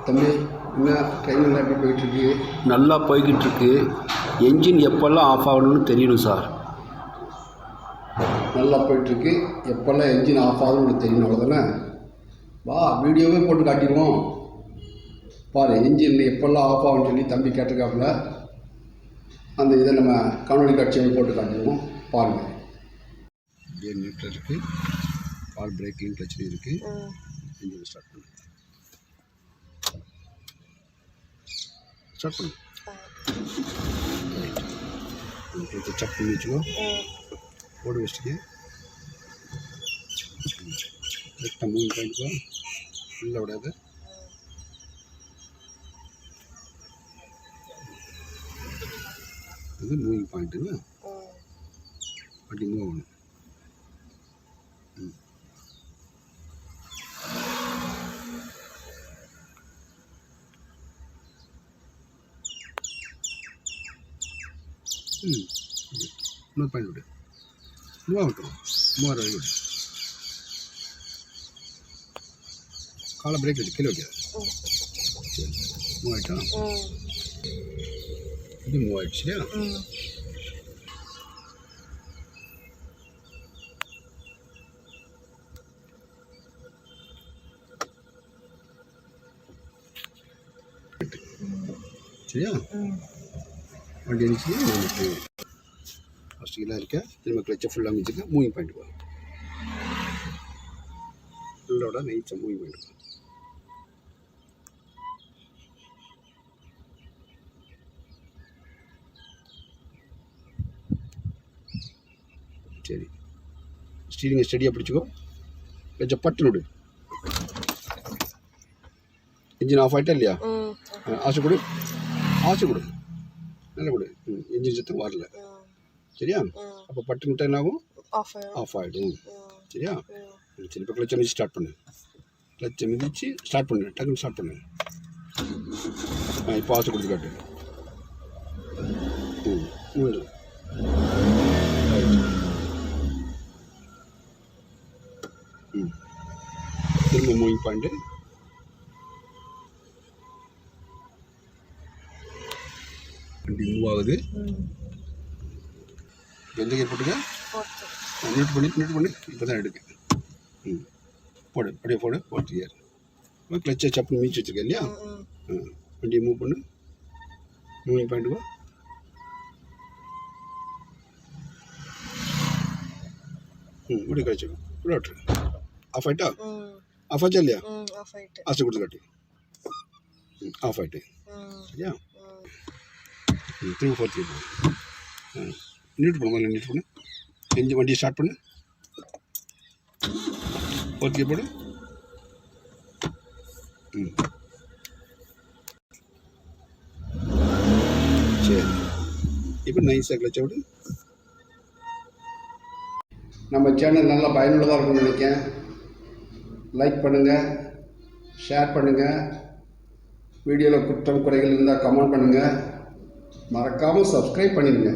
தம்பி என்ன ட்ரெயினில் எப்படி போயிட்டுருக்கு? நல்லா போய்கிட்டுருக்கு. என்ஜின் எப்போல்லாம் ஆஃப் ஆகணும்னு தெரியணும் சார். நல்லா போயிட்டுருக்கு. எப்போல்லாம் என்ஜின் ஆஃப் ஆகணும்னு தெரியணும், அவ்வளோதானே? வா வீடியோவே போட்டு காட்டிடுவோம். பாரு, என்ஜின் எப்போல்லாம் ஆஃப் ஆகும்னு சொல்லி தம்பி கேட்டிருக்காப்புல. அந்த இதை நம்ம காணொலி காட்சியை போட்டு காட்டிடுவோம், பாருங்கள். கியர் நியூட்ரல் இருக்குது, கால் பிரேக்கிங் பிரச்சனை இருக்குது. என்ஜின் ஸ்டார்ட் பண்ணு, ஸ்டார்ட் பண்ணு. செக் பண்ணி வச்சுக்கோ. ஓடு வச்சுட்டு கரெக்டாக 3 பாயிண்ட்டுக்கோ, உள்ளே விடாது. இது மூவிங் பாயிண்ட்டுங்க, அப்படி மூவ் ஆகணும். இன்னொரு பாயிண்ட் விடு, மூவ் ஆகட்டும். 3000 விடு. காலை பிரேக் வச்சு கீழே வைக்காது. சரி, மூவ் ஆகிட்டான். இது மூவ் ஆகிடுச்சு இல்லையா? சரியா? வண்டி இருந்துச்சு. நமக்கு ஃபஸ்ட்டு கீழே இருக்க, திரும்ப கிளச்சை ஃபுல்லாக மிச்சிக்க. மூவிங் பாயிண்ட் வரும். ஃபுல்லோட நைட்ஸை மூவிங் பாயிண்ட் வரும். சரி, ஸ்டீரிங்கை ஸ்டடியாக பிடிச்சிக்கோ. கிளச்சை பட்டு விடு. இன்ஜின் ஆஃப் ஆகிட்டா இல்லையா? ஆசை கொடு, ஆசை கொடு, நல்லா கொடு. இன்ஜின் சத்தம் வரல. சரியா? அப்போ பட்டு விட்டா என்ன ஆகும்? ஆஃப் ஆகிடும். சரியா? சரி, இப்போ கிளச்சை மிதிச்சு ஸ்டார்ட் பண்ணு. கிளச்சை மிதிச்சு ஸ்டார்ட் பண்ணு, டக்குன்னு ஸ்டார்ட் பண்ணு. இப்போ ஆசை கொடுத்து காட்டு. திரும்ப மூவிங் பாயிண்ட்டு. வண்டி மூவ் ஆகுது. எந்த கியர் போட்டுக்க? நியூட் பண்ணி இப்போ தான் எடுக்கு. போடு, அப்படியே போடு. 4th gear. கிளச்சை சப்புன்னு மீச்சு வச்சுருக்க இல்லையா? வண்டியை மூவ் பண்ணு. மூவிங் பாயிண்ட்டுக்கோ. இப்படி கிளச்சிக்கோ, இப்படி விட்டுரு. ஆஃப் ஆகிட்டா? ஆஃப் ஆச்சா இல்லையா? ஆசை கொடுத்து காட்டு. ஆஃப் ஆகிட்டு. சரியா? திரும்ப 4th கியர் போடு. நியூட் பண்ணு, முதல்ல நியூட் பண்ணு. எஞ்சி வண்டியை ஸ்டார்ட் பண்ணு. 4th கியர் போடு. சரி, இப்போ நைஸாக கிளச்சை விடு. நம்ம சேனல் நல்லா பயனுள்ளதாக இருக்கும்னு நினைக்கிறேன். லைக் பண்ணுங்கள், ஷேர் பண்ணுங்கள். வீடியோவில் குற்றம் குறைகள் இருந்தால் கமெண்ட் பண்ணுங்கள். மறக்காமல் சப்ஸ்கிரைப் பண்ணிடுங்க.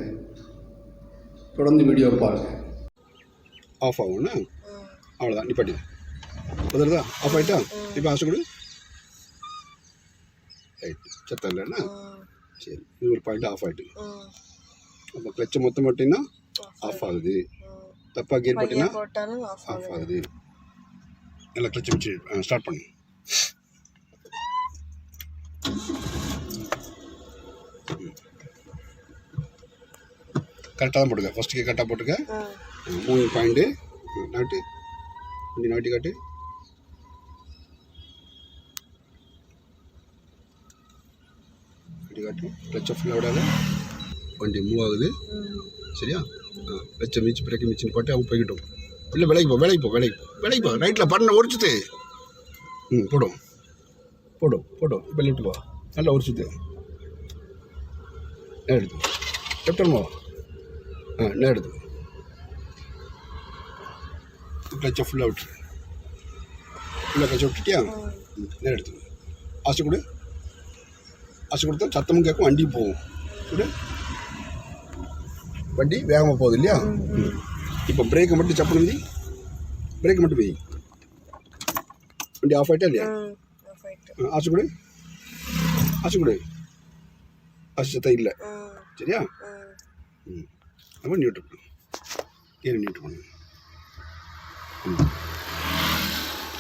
தொடர்ந்து வீடியோ பாருங்கள். ஆஃப் ஆகும்ண்ணா, அவ்வளோதான். நிப்பாட்டி குதிரதா? ஆஃப் ஆகிட்டா? இப்போ ஆசை கொடு. ரைட், சத்தம் இல்லைண்ணா? சரி, இது ஒரு பாயிண்ட் ஆஃப் ஆகிட்டு. அப்போ கிளச்சை மொத்தம் மட்டும்னா ஆஃப் ஆகுது. தப்பாக கியர் போட்டிங்கன்னா ஆஃப் ஆகுது. நல்லா கிளச்சை வச்சு ஸ்டார்ட் பண்ணு. கரெக்டாக தான் போட்டுக்க. ஃபஸ்ட்டு கரெக்டாக போட்டுக்க. மூவிங் பாயிண்ட்டு நாட்டு, வண்டி நாட்டி காட்டு. வண்டி காட்டு. கிளச்சை ஃபுல்லாக விடாத. வண்டி மூவ் ஆகுது. சரியா? கிளச்சை மிச்சு பிரேக்கை மிச்சின்னு போட்டு அவங்க போய்கிட்டோம். இல்லை, வேலைக்கு போ. ரைட்டில் பண்ண உரிச்சுது. போடும். இப்போ லெஃப்ட் போ. நல்லா உரிச்சுது. எடுத்து லெஃப்ட் எடுத்து கிளச்சை ஃபுல்லாக விட்டுரு. கிளச்சை விட்டுட்டியா? நேரம் எடுத்து ஆசை கொடுத்தா சத்தமும் கேட்கும், வண்டியும் போகும். வண்டி வேகமாக போகுது இல்லையா? இப்போ பிரேக்கை மட்டும் சப்புனு பிரேக்கை மட்டும் போய் வண்டி ஆஃப் ஆகிட்டா இல்லையா? ஆசை கொடு. அசு கொடு, அசு சத்தம் இல்லை. சரியா? அப்போ நியூட்ரு பண்ணு, கீழே நியூட்ரு பண்ணு.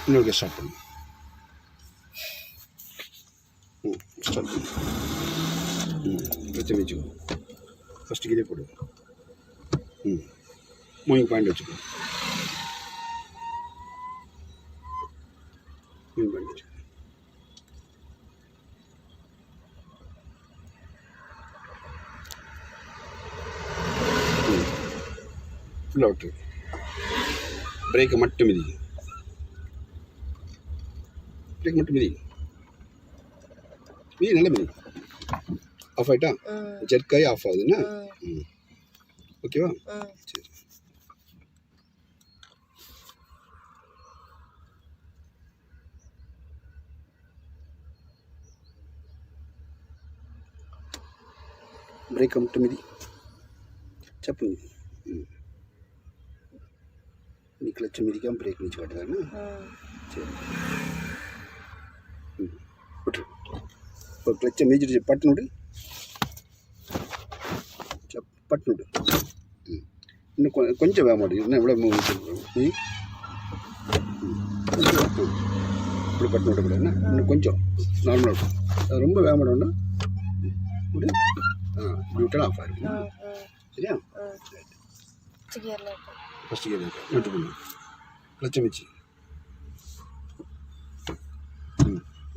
இன்னொரு ஸ்டார்ட் பண்ணு. ஸ்டார்ட் பண்ணு. பிரச்சனை வச்சுக்கோ. ஃபஸ்ட்டு கீழே போடு. மூவிங் பாயிண்ட் வச்சுக்கோ. மூவிங் பாயிண்ட் வச்சுக்கோ. ஃபுல்லாக விட்டு பிரேக்கை மட்டும் மிதி. பிரேக் மட்டும் மிதி. மிதி, நல்ல மிதி. ஆஃப் ஆகிட்டா? ஜெர்க்காகி ஆஃப் ஆகுதுன்னா ஓகேவா? சரி. பிரேக்கை மட்டும் மிதி. சப்பு மிதி. நீ கிளச்சை மிதிக்காமல் பிரேக் மிதிச்சு காட்டுதானே? சரி. விட்டுரு. இப்போ கிளச்சை மிதிச்சிட்டு பட்டுன்னு விடு. பட்டுன்னு விடு. இன்னும் கொஞ்சம் வேக மாட்டேங்குது. இன்னும் எவ்வளோ நீ இப்படி பட்டுன்னு விடக்கூடாதுன்னா இன்னும் கொஞ்சம் நார்மலாக இருக்கும். அது ரொம்ப வேக மாட்டோம்னா விடு. இப்படி விட்டாலும் ஆஃப் ஆகிருக்கு. சரியா? ஃபஸ்ட்டு கியர் இருக்கு. நோட்டு பண்ணு. கிளச்சை மிச்சி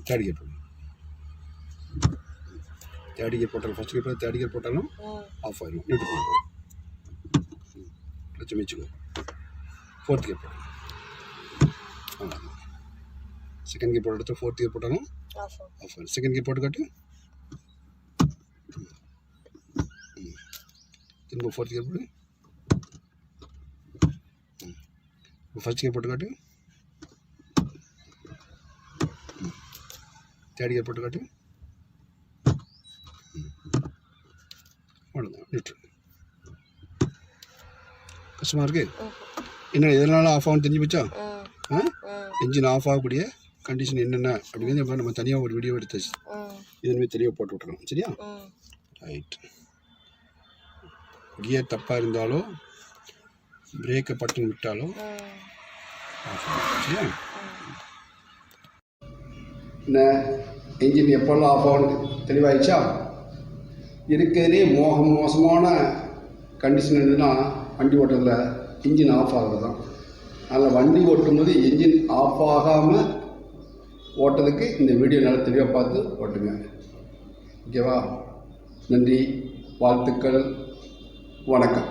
தேர்ட் கியர் போடணும். தேர்ட் கியர் போட்டாலும் ஃபஸ்ட் கியர் தேர்ட் கியர் போட்டாலும் ஆஃப் ஆகிடும். நோட்டு பண்ணு. கிளச்சை மிச்சிக்கோ. ஃபோர்த் கியர் போடணும். செகண்ட் கியர் போட்ட இடத்துல ஃபோர்த் கியர் போட்டாலும் ஆஃப் ஆகிடும். செகண்ட் கியர் போட்டு காட்டு. திரும்ப ஃபோர்த் கியர் போடு. ஃபஸ்ட் கியர் போட்டு காட்டு. தேர்ட் கியர் போட்டு காட்டு. அவ்வளோதான். நியூட்ரல். கஷ்டமாக இருக்கு. என்ன எதனால ஆஃப் ஆகும்னு தெரிஞ்சு போச்சா? என்ஜின் ஆஃப் ஆகக்கூடிய கண்டிஷன் என்னென்ன அப்படிங்கிறது நம்ம தனியாக ஒரு வீடியோ எடுத்தாச்சு. இதனுமே தெளிவாக போட்டு விட்டுறோம். சரியா? ரைட். கியர் தப்பாக இருந்தாலோ பிரேக்கை பட்டுன்னு விட்டாலோ சரியா? என்ன என்ஜின் எப்போல்லாம் ஆஃப் ஆகும் தெளிவாகிடுச்சா? இருக்கிறதுலே மோசமான கண்டிஷன் என்னன்னா வண்டி ஓட்டுறதுல இன்ஜின் ஆஃப் ஆகுறது தான். அதில் வண்டி ஓட்டும்போது என்ஜின் ஆஃப் ஆகாமல் ஓட்டுறதுக்கு இந்த வீடியோ நல்லா தெளிவாக பார்த்து ஓட்டுங்க. ஓகேவா? நன்றி, வாழ்த்துக்கள், வணக்கம்.